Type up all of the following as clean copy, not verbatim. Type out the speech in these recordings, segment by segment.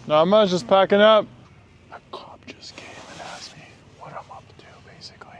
Not much, just packing up. A cop just came and asked me what I'm up to, basically.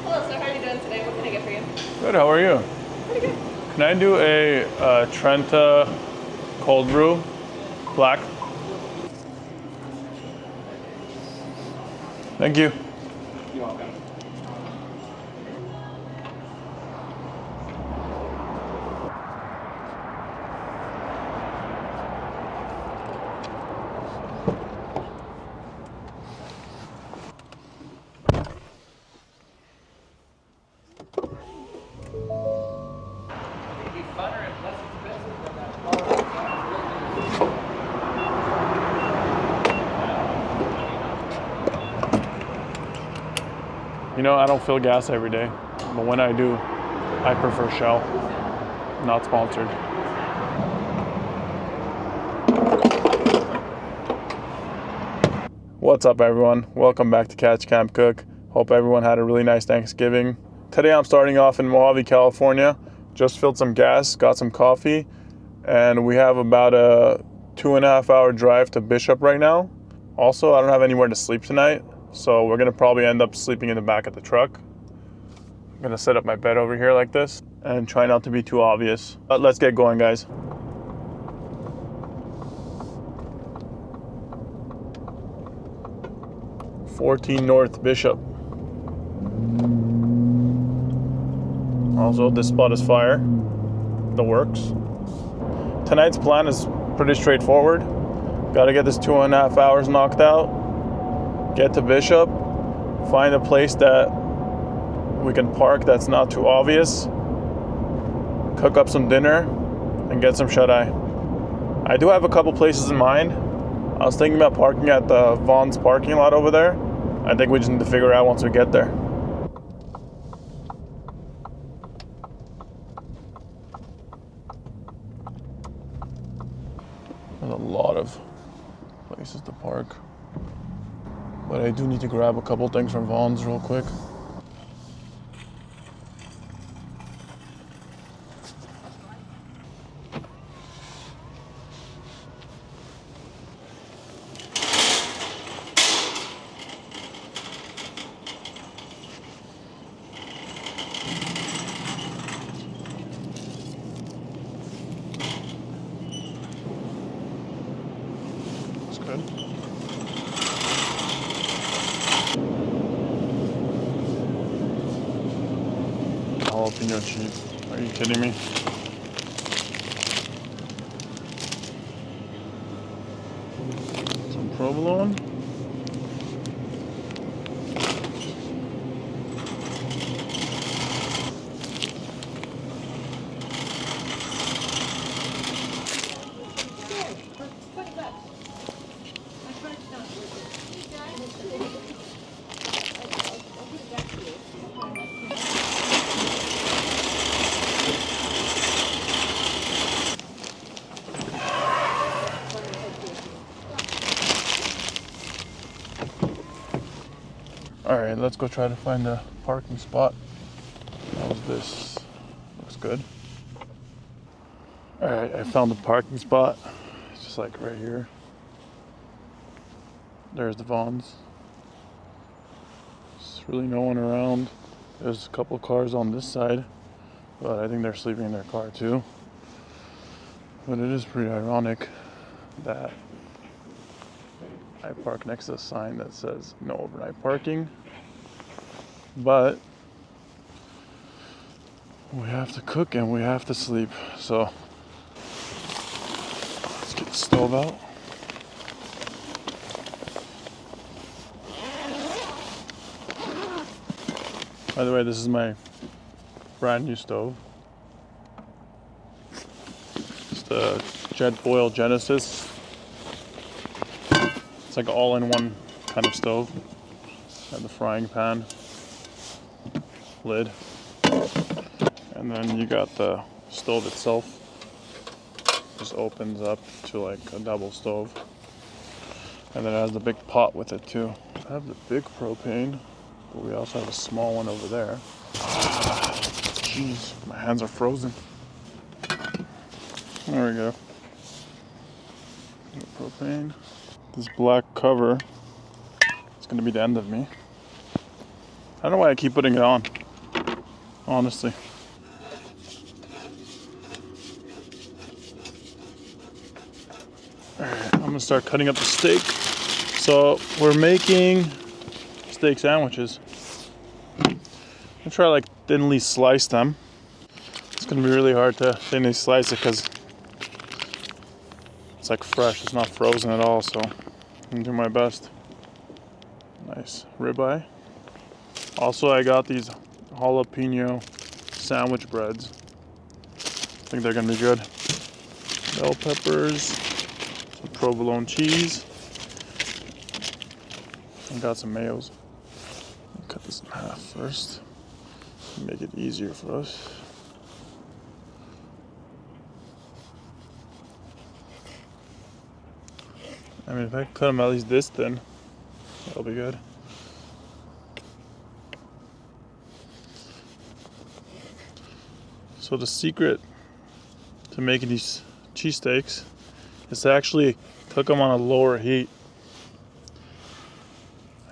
Hello, sir. How are you doing today? What can I get for you? Good, how are you? Pretty good. Can I do a Trenta cold brew, black? Thank you. You're welcome. You know, I don't fill gas every day, but when I do, I prefer Shell. Not sponsored. What's up, everyone? Welcome back to Catch Camp Cook. Hope everyone had a really nice Thanksgiving. Today I'm starting off in Mojave, California. Just filled some gas, got some coffee, and we have about a 2.5 hour drive to Bishop right now. Also, I don't have anywhere to sleep tonight, so we're gonna probably end up sleeping in the back of the truck. I'm gonna set up my bed over here like this and try not to be too obvious. But let's get going, guys. "14 North Bishop." Also, this spot is fire. The works. Tonight's plan is pretty straightforward. Got to get this 2.5 hours knocked out, get to Bishop, find a place that we can park that's not too obvious, cook up some dinner, and get some shut-eye. I do have a couple places in mind. I was thinking about parking at the Vaughn's parking lot over there. I think we just need to figure it out once we get there. There's a lot of places to park, but I do need to grab a couple things from Vaughn's real quick. That's good. Jalapeno cheese. Are you kidding me? Some provolone. Alright, let's go try to find a parking spot. How's this? Looks good. Alright, I found the parking spot. It's just like right here. There's the Vaughn's. There's really no one around. There's a couple cars on this side, but I think they're sleeping in their car too. But it is pretty ironic that I park next to a sign that says no overnight parking, but we have to cook and we have to sleep. So let's get the stove out. By the way, this is my brand new stove. It's the Jetboil Genesis. It's like an all-in-one kind of stove. Got the frying pan, lid, and then you got the stove itself. just opens up to like a double stove. And then it has the big pot with it too. I have the big propane, but we also have a small one over there. Jeez, my hands are frozen. There we go. The propane. This black cover is gonna be the end of me. I don't know why I keep putting it on, honestly. Alright, I'm gonna start cutting up the steak. So we're making steak sandwiches. I'm try like thinly slice them. It's gonna be really hard to thinly slice it because it's like fresh, it's not frozen at all, so I'm gonna do my best. Nice ribeye. Also, I got these jalapeno sandwich breads. I think they're gonna be good. Bell peppers, some provolone cheese, and got some mayos. Cut this in half first, make it easier for us. I mean, if I cut them at least this thin, that'll be good. So the secret to making these cheesesteaks is to actually cook them on a lower heat.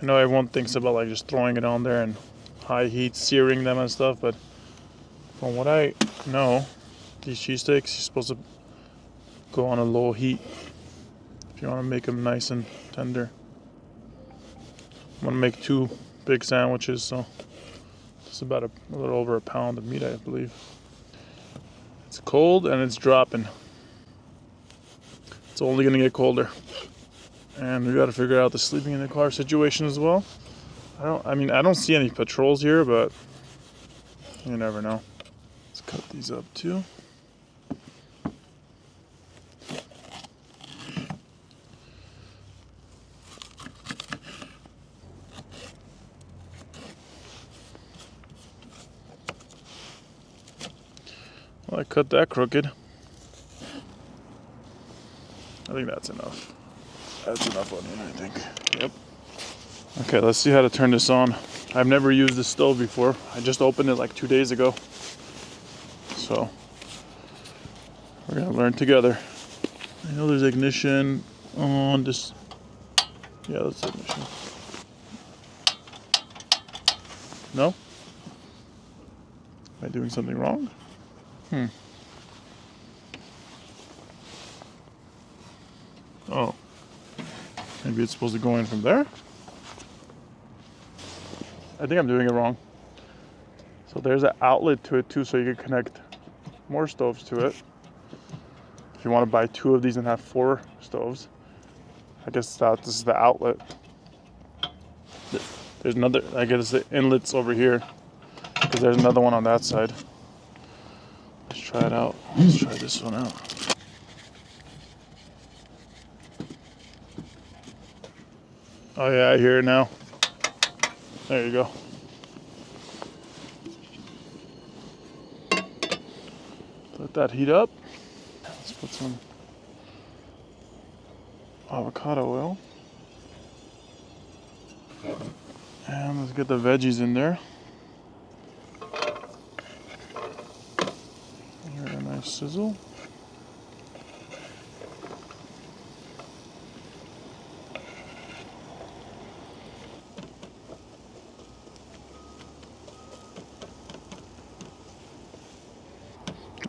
I know everyone thinks about like just throwing it on there and high heat, searing them and stuff, but from what I know, these cheesesteaks, you're supposed to go on a low heat if you want to make them nice and tender. I'm gonna make 2 big sandwiches, so it's about a little over a pound of meat, I believe. It's cold and it's dropping. It's only gonna get colder. And we gotta figure out the sleeping in the car situation as well. I don't see any patrols here, but you never know. Let's cut these up too. Well, I cut that crooked. I think that's enough. That's enough onion, I think. Yep. Okay, let's see how to turn this on. I've never used this stove before. I just opened it like 2 days ago. So, we're gonna learn together. I know there's ignition on this. Yeah, that's ignition. No? Am I doing something wrong? Oh. Maybe it's supposed to go in from there? I think I'm doing it wrong. So there's an outlet to it too, so you can connect more stoves to it. If you want to buy 2 of these and have 4 stoves, I guess this is the outlet. There's another, I guess the inlet's over here, because there's another one on that side. Let's try it out. Let's try this one out. Oh yeah, I hear it now. There you go. Let that heat up. Let's put some avocado oil. And let's get the veggies in there. Here, a nice sizzle.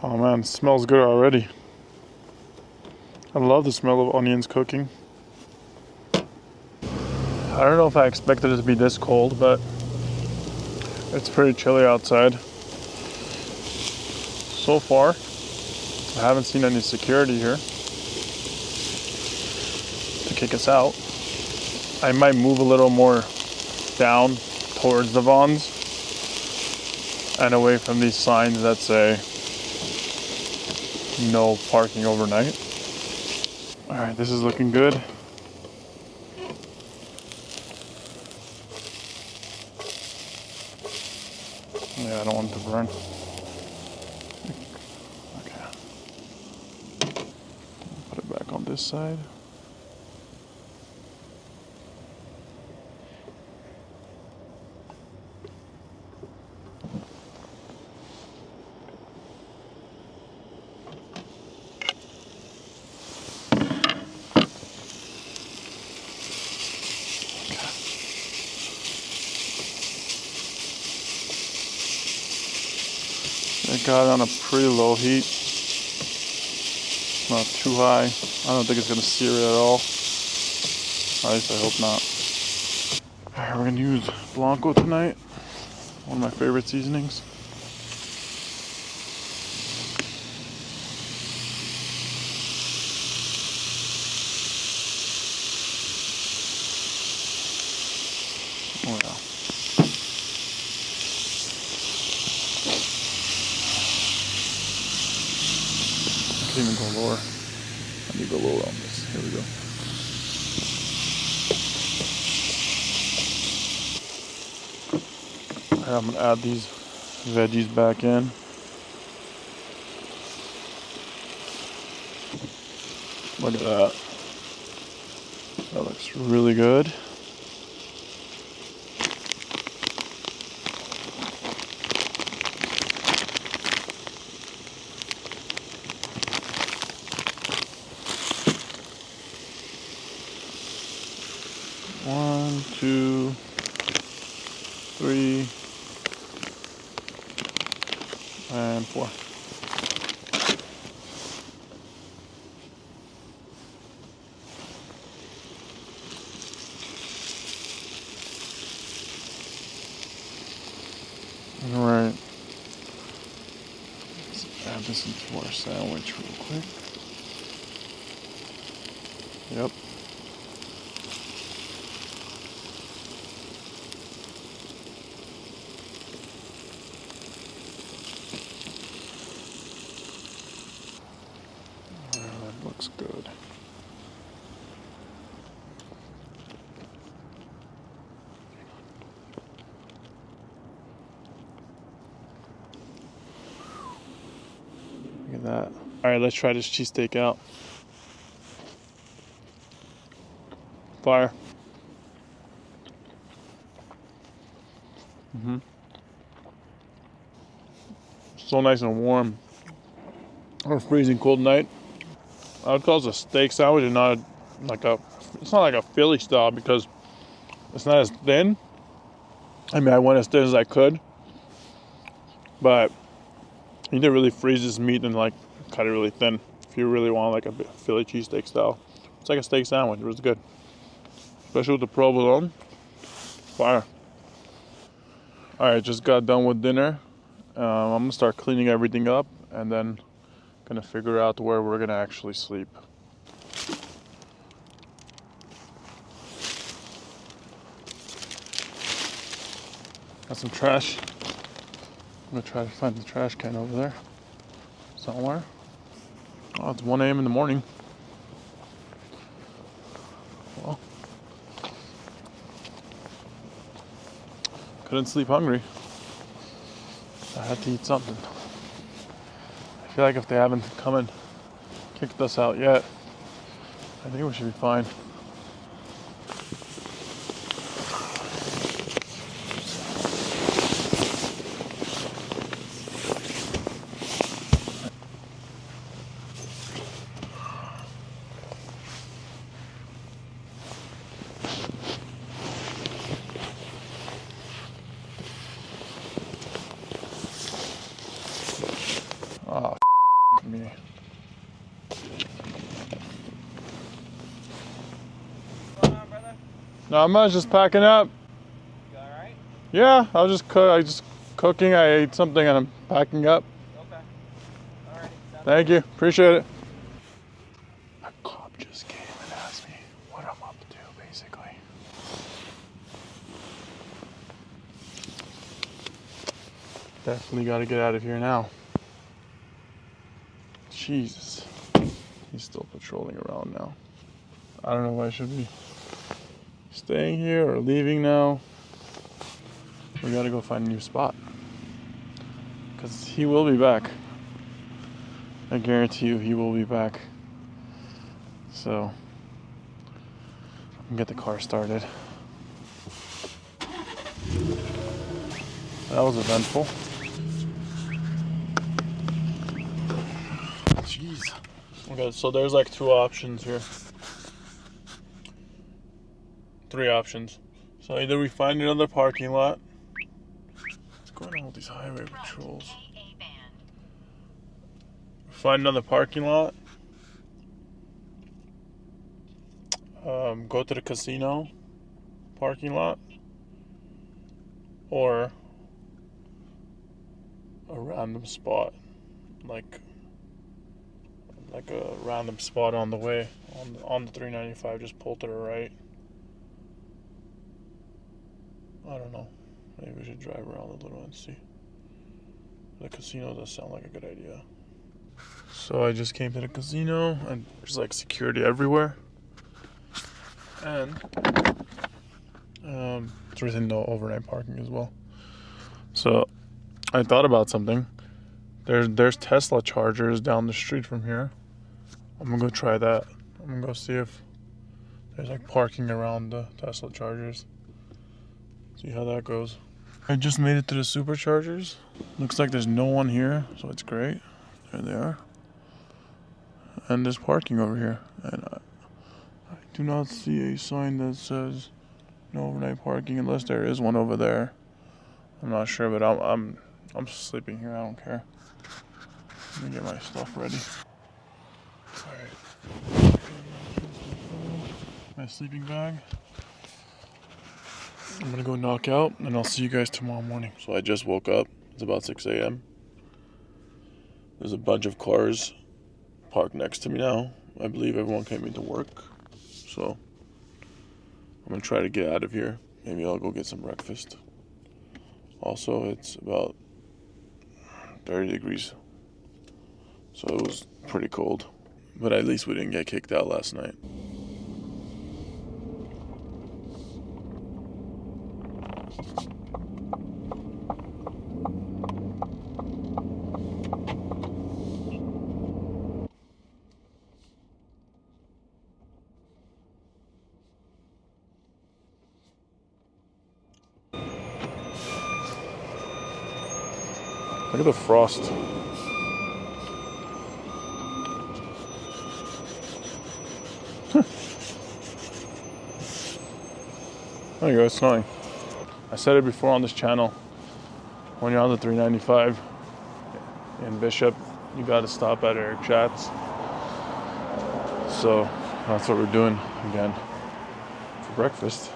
Oh man, it smells good already. I love the smell of onions cooking. I don't know if I expected it to be this cold, but it's pretty chilly outside. So far, I haven't seen any security here to kick us out. I might move a little more down towards the Vons and away from these signs that say no parking overnight. All right, this is looking good. Yeah, I don't want it to burn. Okay. this side. I got it on a pretty low heat. Not too high. I don't think it's gonna sear it at all. At least I hope not. Alright, we're gonna use Blanco tonight. One of my favorite seasonings. Oh yeah. I can't even go lower. I need to go lower on this. Here we go. I'm gonna add these veggies back in. Look at that. That looks really good. One, two, three, and four. All right. Let's add this into our sandwich real quick. Yep. That looks good. Look at that. All right, let's try this cheesesteak out. Fire. So nice and warm on a freezing cold night. I would call this a steak sandwich and not like a. It's not like a Philly style because it's not as thin. I mean, I went as thin as I could, but you didn't really freeze this meat and like cut it really thin. If you really want like a Philly cheesesteak style, it's like a steak sandwich. It was good, especially with the provolone. Fire. All right, just got done with dinner. I'm gonna start cleaning everything up and then gonna figure out where we're gonna actually sleep. Got some trash. I'm gonna try to find the trash can over there somewhere. Oh, it's 1 a.m. in the morning. Well, couldn't sleep hungry. I had to eat something. I feel like if they haven't come and kicked us out yet, I think we should be fine. Oh, me. What's going on, brother? No, I'm just packing up. You alright? Yeah, I was just cooking. I ate something and I'm packing up. Okay. Alright. Thank you. Appreciate it. A cop just came and asked me what I'm up to, basically. Definitely got to get out of here now. Jesus. He's still patrolling around now. I don't know if I should be staying here or leaving now. We gotta go find a new spot. Because he will be back. I guarantee you he will be back. So, get the car started. That was eventful. Jeez. Okay, so there's like two options here. Three options. So either we find another parking lot. What's going on with these highway patrols? Find another parking lot. Go to the casino parking lot. Or a random spot. Like a random spot on the way. On the 395, just pull to the right. I don't know. Maybe we should drive around a little and see. The casino does sound like a good idea. So I just came to the casino and there's like security everywhere. And there's no overnight parking as well. So I thought about something. There's Tesla chargers down the street from here. I'm gonna go try that. I'm gonna go see if there's like parking around the Tesla chargers. See how that goes. I just made it to the superchargers. Looks like there's no one here, so it's great. There they are. And there's parking over here. And I do not see a sign that says no overnight parking unless there is one over there. I'm not sure, but I'm sleeping here. I don't care. Let me get my stuff ready. All right. My sleeping bag. I'm gonna go knock out and I'll see you guys tomorrow morning. So I just woke up. It's about 6 a.m. There's a bunch of cars parked next to me now. I believe everyone came into work. So I'm gonna try to get out of here. Maybe I'll go get some breakfast. Also, it's about 30 degrees. So it was pretty cold. But at least we didn't get kicked out last night. Look at the frost. There you go, it's snowing. I said it before on this channel. When you're on the 395 in Bishop, you gotta stop at Eric Schatz. So that's what we're doing again for breakfast.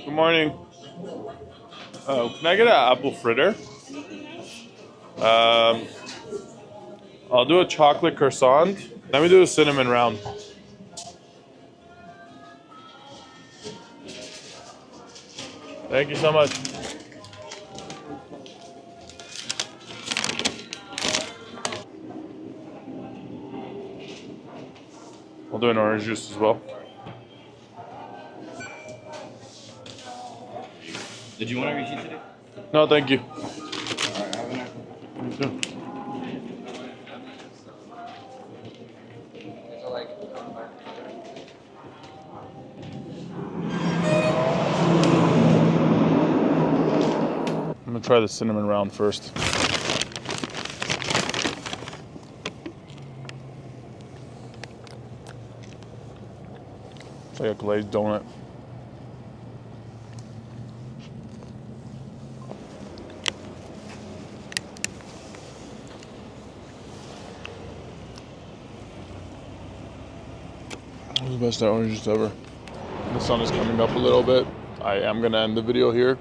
Good morning. Can I get an apple fritter? I'll do a chocolate croissant. Let me do a cinnamon round. Thank you so much. I'll do an orange juice as well. Did you want a receipt today? No, thank you. Alright, have a nice one. You too. I'm gonna try the cinnamon round first. It's like a glazed donut. It was the best orange juice ever. The sun is coming up a little bit. I am gonna end the video here.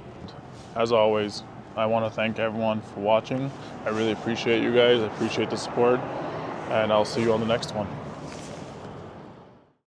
As always, I want to thank everyone for watching. I really appreciate you guys. I appreciate the support, and I'll see you on the next one.